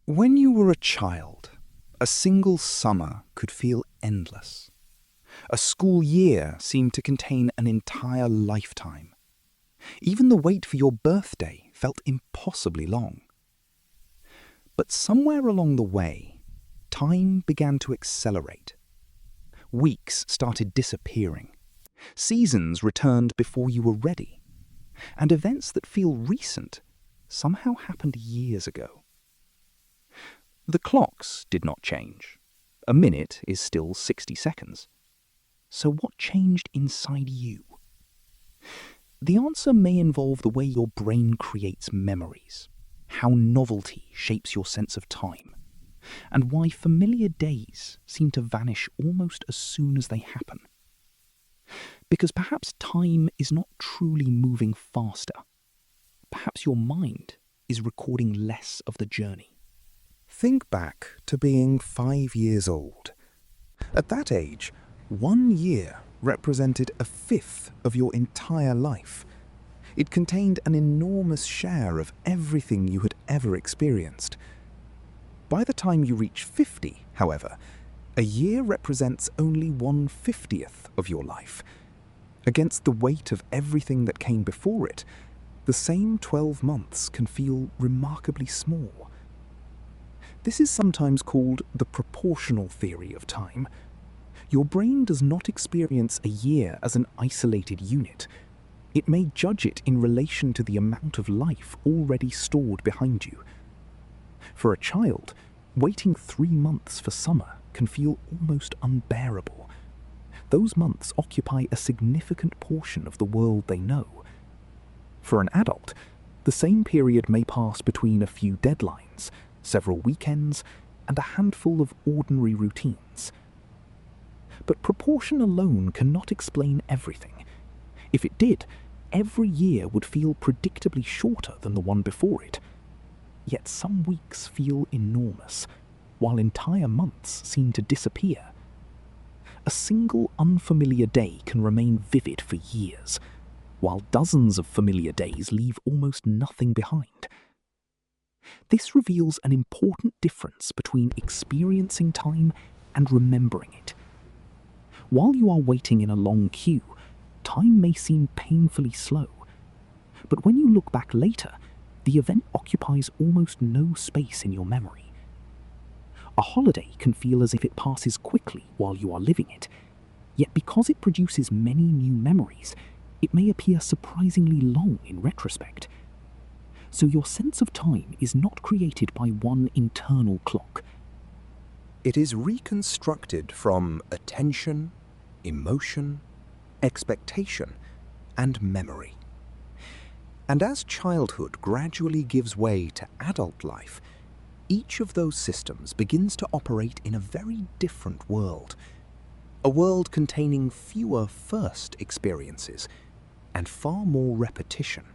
When you were a child, a single summer could feel endless. A school year seemed to contain an entire lifetime. Even the wait for your birthday felt impossibly long. But somewhere along the way, time began to accelerate. Weeks started disappearing. Seasons returned before you were ready. And events that feel recent somehow happened years ago. The clocks did not change. A minute is still 60 seconds. So what changed inside you? The answer may involve the way your brain creates memories, how novelty shapes your sense of time, and why familiar days seem to vanish almost as soon as they happen. Because perhaps time is not truly moving faster. Perhaps your mind is recording less of the journey. Think back to being 5 years old. At that age, 1 year represented a fifth of your entire life. It contained an enormous share of everything you had ever experienced. By the time you reach 50, however, a year represents only 1/50th of your life. Against the weight of everything that came before it, the same 12 months can feel remarkably small. This is sometimes called the proportional theory of time. Your brain does not experience a year as an isolated unit. It may judge it in relation to the amount of life already stored behind you. For a child, waiting 3 months for summer can feel almost unbearable. Those months occupy a significant portion of the world they know. For an adult, the same period may pass between a few deadlines, several weekends, and a handful of ordinary routines. But proportion alone cannot explain everything. If it did, every year would feel predictably shorter than the one before it. Yet some weeks feel enormous, while entire months seem to disappear. A single unfamiliar day can remain vivid for years, while dozens of familiar days leave almost nothing behind. This reveals an important difference between experiencing time and remembering it. While you are waiting in a long queue, time may seem painfully slow. But when you look back later, the event occupies almost no space in your memory. A holiday can feel as if it passes quickly while you are living it, yet because it produces many new memories, it may appear surprisingly long in retrospect. So your sense of time is not created by one internal clock. It is reconstructed from attention, emotion, expectation, and memory. And as childhood gradually gives way to adult life, each of those systems begins to operate in a very different world. A world containing fewer first experiences and far more repetition.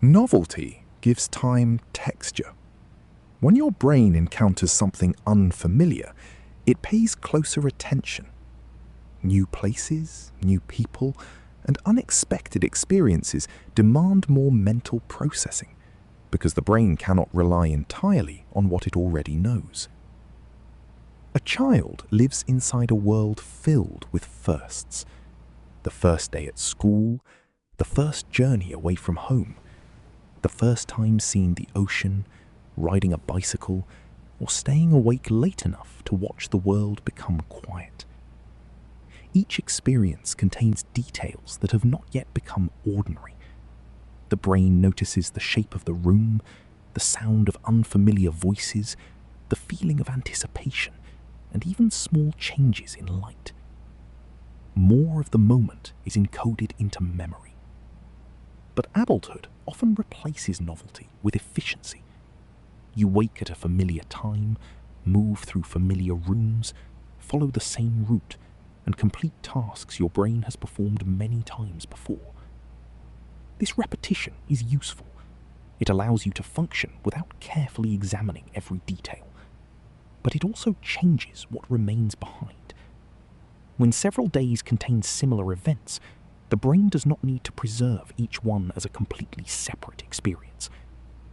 Novelty gives time texture. When your brain encounters something unfamiliar, it pays closer attention. New places, new people, and unexpected experiences demand more mental processing, because the brain cannot rely entirely on what it already knows. A child lives inside a world filled with firsts. The first day at school, the first journey away from home, the first time seeing the ocean, riding a bicycle, or staying awake late enough to watch the world become quiet. Each experience contains details that have not yet become ordinary. The brain notices the shape of the room, the sound of unfamiliar voices, the feeling of anticipation, and even small changes in light. More of the moment is encoded into memory. But adulthood often replaces novelty with efficiency. You wake at a familiar time, move through familiar rooms, follow the same route, and complete tasks your brain has performed many times before. This repetition is useful. It allows you to function without carefully examining every detail. But it also changes what remains behind. When several days contain similar events, the brain does not need to preserve each one as a completely separate experience.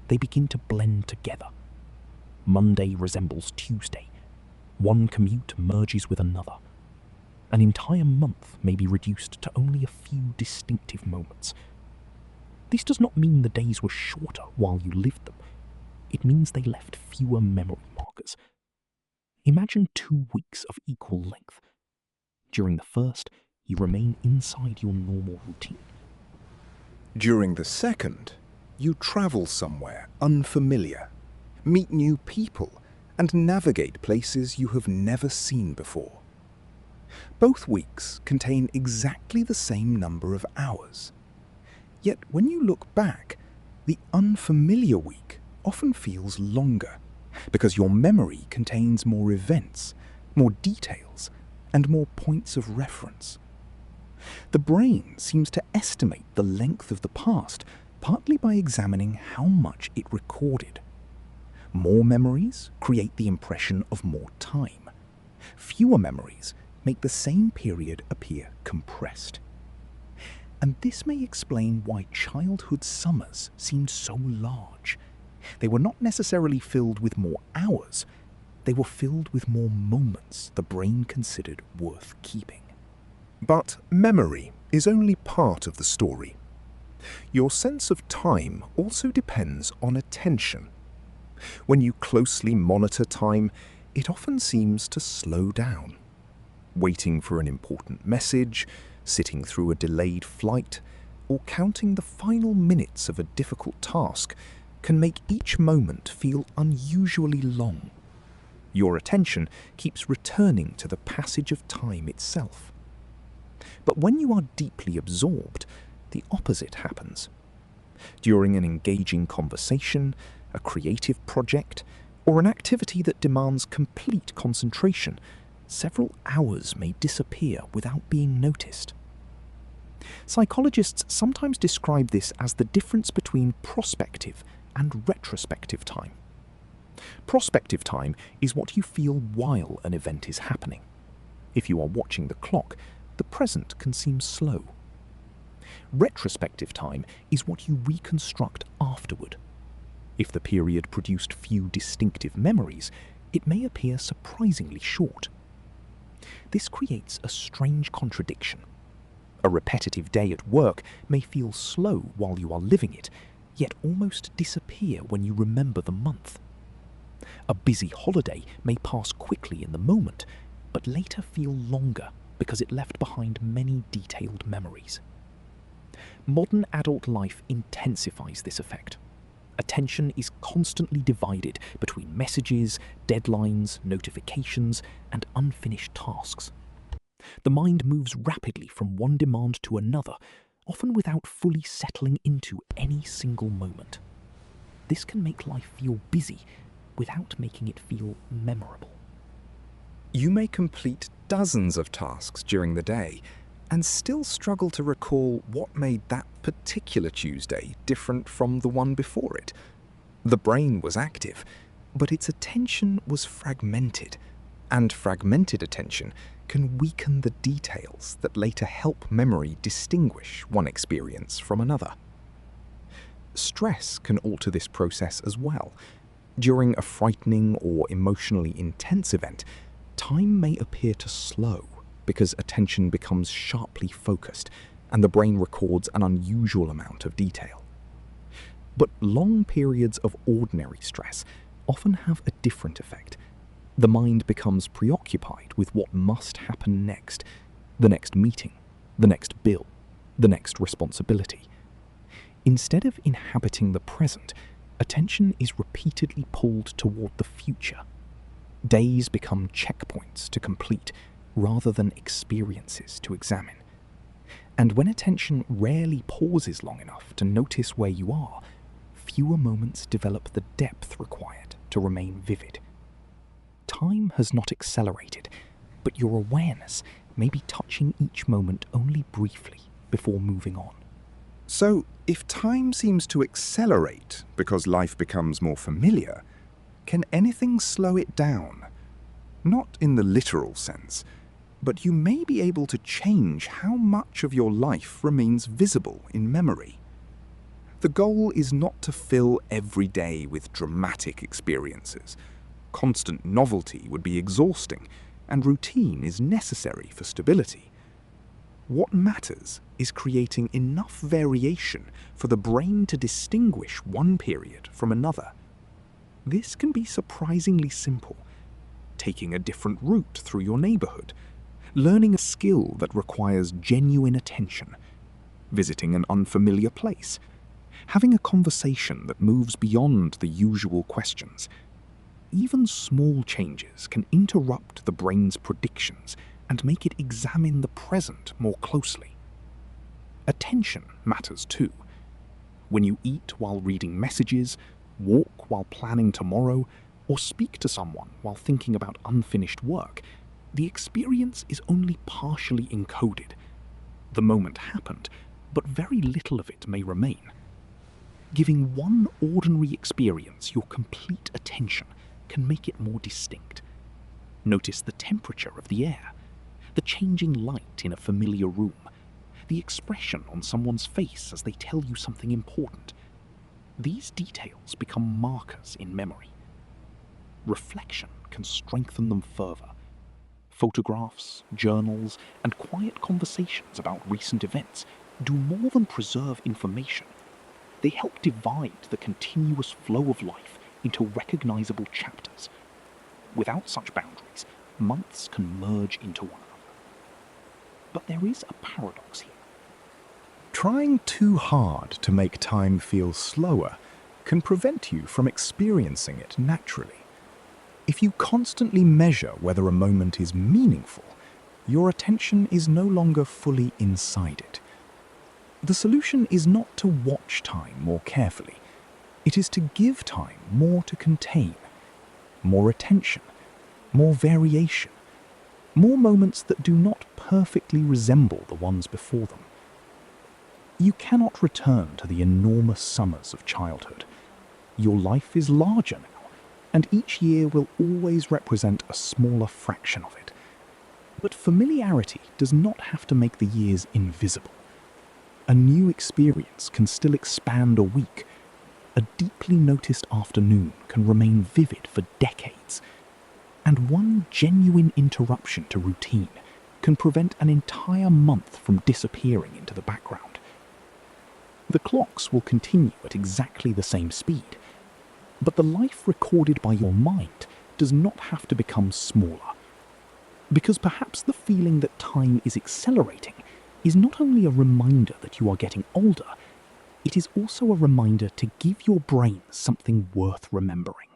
They begin to blend together. Monday resembles Tuesday. One commute merges with another. An entire month may be reduced to only a few distinctive moments. This does not mean the days were shorter while you lived them. It means they left fewer memory markers. Imagine 2 weeks of equal length. During the first, you remain inside your normal routine. During the second, you travel somewhere unfamiliar, meet new people, and navigate places you have never seen before. Both weeks contain exactly the same number of hours. Yet when you look back, the unfamiliar week often feels longer because your memory contains more events, more details, and more points of reference. The brain seems to estimate the length of the past partly by examining how much it recorded. More memories create the impression of more time. Fewer memories make the same period appear compressed. And this may explain why childhood summers seemed so large. They were not necessarily filled with more hours, they were filled with more moments the brain considered worth keeping. But memory is only part of the story. Your sense of time also depends on attention. When you closely monitor time, it often seems to slow down. Waiting for an important message, sitting through a delayed flight, or counting the final minutes of a difficult task can make each moment feel unusually long. Your attention keeps returning to the passage of time itself. But when you are deeply absorbed, the opposite happens. During an engaging conversation, a creative project, or an activity that demands complete concentration, several hours may disappear without being noticed. Psychologists sometimes describe this as the difference between prospective and retrospective time. Prospective time is what you feel while an event is happening. If you are watching the clock, the present can seem slow. Retrospective time is what you reconstruct afterward. If the period produced few distinctive memories, it may appear surprisingly short. This creates a strange contradiction. A repetitive day at work may feel slow while you are living it, yet almost disappear when you remember the month. A busy holiday may pass quickly in the moment, but later feel longer because it left behind many detailed memories. Modern adult life intensifies this effect. Attention is constantly divided between messages, deadlines, notifications, and unfinished tasks. The mind moves rapidly from one demand to another, often without fully settling into any single moment. This can make life feel busy without making it feel memorable. You may complete dozens of tasks during the day and still struggle to recall what made that particular Tuesday different from the one before it. The brain was active, but its attention was fragmented, and fragmented attention can weaken the details that later help memory distinguish one experience from another. Stress can alter this process as well. During a frightening or emotionally intense event, time may appear to slow because attention becomes sharply focused and the brain records an unusual amount of detail. But long periods of ordinary stress often have a different effect. The mind becomes preoccupied with what must happen next, the next meeting, the next bill, the next responsibility. Instead of inhabiting the present, attention is repeatedly pulled toward the future. Days become checkpoints to complete rather than experiences to examine. And when attention rarely pauses long enough to notice where you are, fewer moments develop the depth required to remain vivid. Time has not accelerated, but your awareness may be touching each moment only briefly before moving on. So, if time seems to accelerate because life becomes more familiar, can anything slow it down? Not in the literal sense, but you may be able to change how much of your life remains visible in memory. The goal is not to fill every day with dramatic experiences, Constant novelty would be exhausting, and routine is necessary for stability. What matters is creating enough variation for the brain to distinguish one period from another. This can be surprisingly simple. Taking a different route through your neighborhood, learning a skill that requires genuine attention, visiting an unfamiliar place, having a conversation that moves beyond the usual questions. Even small changes can interrupt the brain's predictions and make it examine the present more closely. Attention matters too. When you eat while reading messages, walk while planning tomorrow, or speak to someone while thinking about unfinished work, the experience is only partially encoded. The moment happened, but very little of it may remain. Giving one ordinary experience your complete attention can make it more distinct. Notice the temperature of the air, the changing light in a familiar room, the expression on someone's face as they tell you something important. These details become markers in memory. Reflection can strengthen them further. Photographs, journals, and quiet conversations about recent events do more than preserve information. They help divide the continuous flow of life into recognizable chapters. Without such boundaries, months can merge into one another. But there is a paradox here. Trying too hard to make time feel slower can prevent you from experiencing it naturally. If you constantly measure whether a moment is meaningful, your attention is no longer fully inside it. The solution is not to watch time more carefully. It is to give time more to contain, more attention, more variation, more moments that do not perfectly resemble the ones before them. You cannot return to the enormous summers of childhood. Your life is larger now, and each year will always represent a smaller fraction of it. But familiarity does not have to make the years invisible. A new experience can still expand a week. A deeply noticed afternoon can remain vivid for decades. And one genuine interruption to routine can prevent an entire month from disappearing into the background. The clocks will continue at exactly the same speed, but the life recorded by your mind does not have to become smaller. Because perhaps the feeling that time is accelerating is not only a reminder that you are getting older, it is also a reminder to give your brain something worth remembering.